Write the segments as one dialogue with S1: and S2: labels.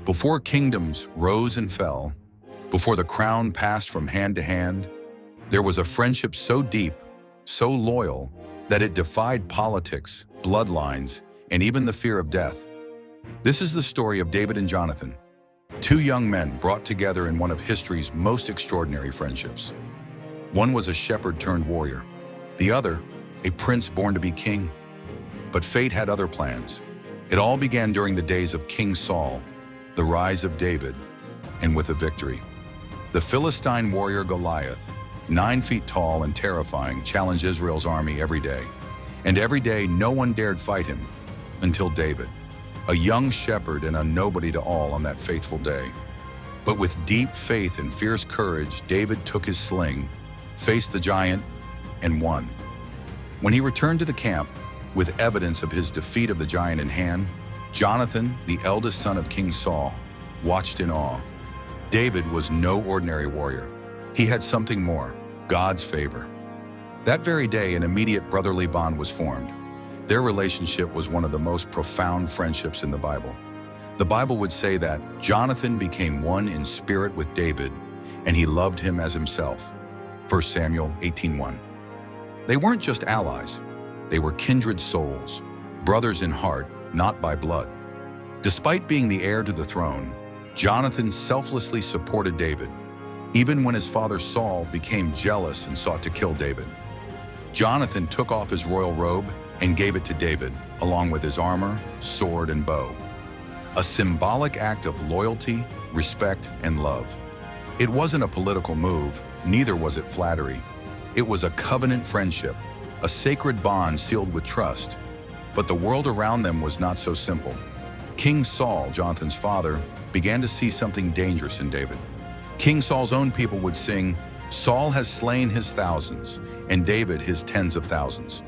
S1: Before kingdoms rose and fell, before the crown passed from hand to hand, there was a friendship so deep, so loyal, that it defied politics, bloodlines, and even the fear of death. This is the story of David and Jonathan, two young men brought together in one of history's most extraordinary friendships. One was a shepherd turned warrior, the other, a prince born to be king. But fate had other plans. It all began during the days of King Saul, the rise of David, and with a victory. The Philistine warrior Goliath, 9 feet tall and terrifying, challenged Israel's army every day. And every day, no one dared fight him, until David, a young shepherd and a nobody to all on that faithful day. But with deep faith and fierce courage, David took his sling, faced the giant, and won. When he returned to the camp, with evidence of his defeat of the giant in hand, Jonathan, the eldest son of King Saul, watched in awe. David was no ordinary warrior. He had something more, God's favor. That very day, an immediate brotherly bond was formed. Their relationship was one of the most profound friendships in the Bible. The Bible would say that Jonathan became one in spirit with David, and he loved him as himself. 1 Samuel 18:1. They weren't just allies. They were kindred souls, brothers in heart, not by blood. Despite being the heir to the throne, Jonathan selflessly supported David, even when his father Saul became jealous and sought to kill David. Jonathan took off his royal robe and gave it to David, along with his armor, sword, and bow. A symbolic act of loyalty, respect, and love. It wasn't a political move, neither was it flattery. It was a covenant friendship, a sacred bond sealed with trust. But the world around them was not so simple. King Saul, Jonathan's father, began to see something dangerous in David. King Saul's own people would sing, "Saul has slain his thousands, and David his tens of thousands."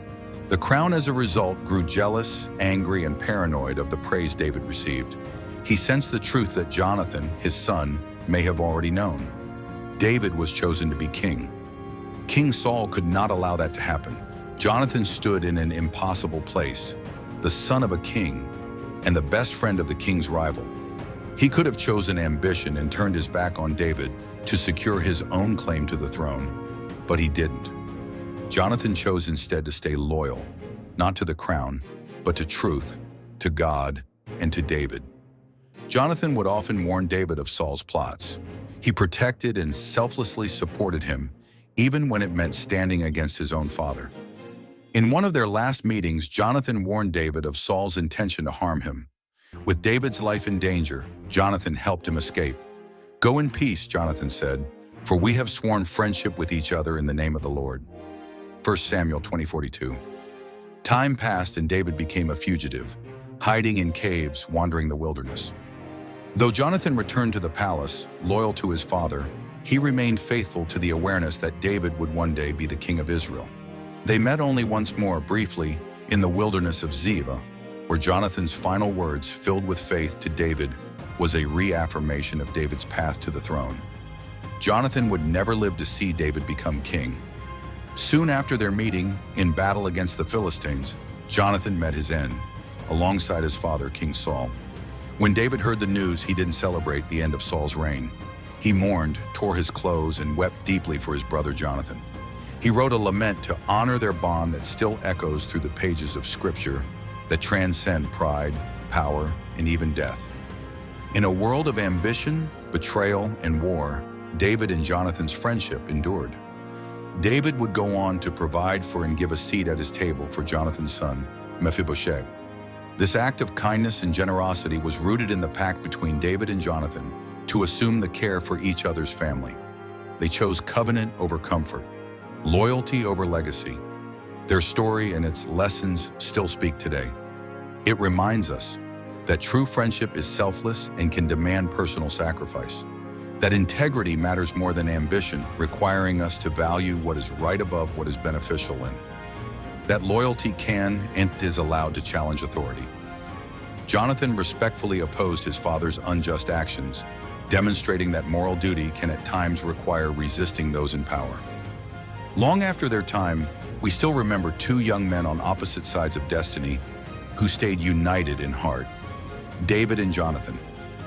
S1: The crown, as a result, grew jealous, angry, and paranoid of the praise David received. He sensed the truth that Jonathan, his son, may have already known. David was chosen to be king. King Saul could not allow that to happen. Jonathan stood in an impossible place, the son of a king and the best friend of the king's rival. He could have chosen ambition and turned his back on David to secure his own claim to the throne, but he didn't. Jonathan chose instead to stay loyal, not to the crown, but to truth, to God, and to David. Jonathan would often warn David of Saul's plots. He protected and selflessly supported him, even when it meant standing against his own father. In one of their last meetings, Jonathan warned David of Saul's intention to harm him. With David's life in danger, Jonathan helped him escape. "Go in peace," Jonathan said, "for we have sworn friendship with each other in the name of the Lord." 1 Samuel 20:42. Time passed and David became a fugitive, hiding in caves, wandering the wilderness. Though Jonathan returned to the palace, loyal to his father, he remained faithful to the awareness that David would one day be the king of Israel. They met only once more, briefly, in the wilderness of Ziba, where Jonathan's final words, filled with faith to David, was a reaffirmation of David's path to the throne. Jonathan would never live to see David become king. Soon after their meeting, in battle against the Philistines, Jonathan met his end, alongside his father, King Saul. When David heard the news, he didn't celebrate the end of Saul's reign. He mourned, tore his clothes, and wept deeply for his brother Jonathan. He wrote a lament to honor their bond that still echoes through the pages of Scripture that transcend pride, power, and even death. In a world of ambition, betrayal, and war, David and Jonathan's friendship endured. David would go on to provide for and give a seat at his table for Jonathan's son, Mephibosheth. This act of kindness and generosity was rooted in the pact between David and Jonathan to assume the care for each other's family. They chose covenant over comfort, loyalty over legacy. Their story and its lessons still speak today. It reminds us that true friendship is selfless and can demand personal sacrifice. That integrity matters more than ambition, requiring us to value what is right above what is beneficial, and that loyalty can and is allowed to challenge authority. Jonathan respectfully opposed his father's unjust actions, demonstrating that moral duty can at times require resisting those in power. Long after their time, we still remember two young men on opposite sides of destiny who stayed united in heart: David and Jonathan.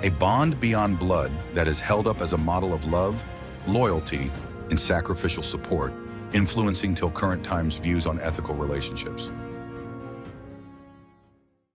S1: A bond beyond blood that is held up as a model of love, loyalty, and sacrificial support, influencing till current times views on ethical relationships.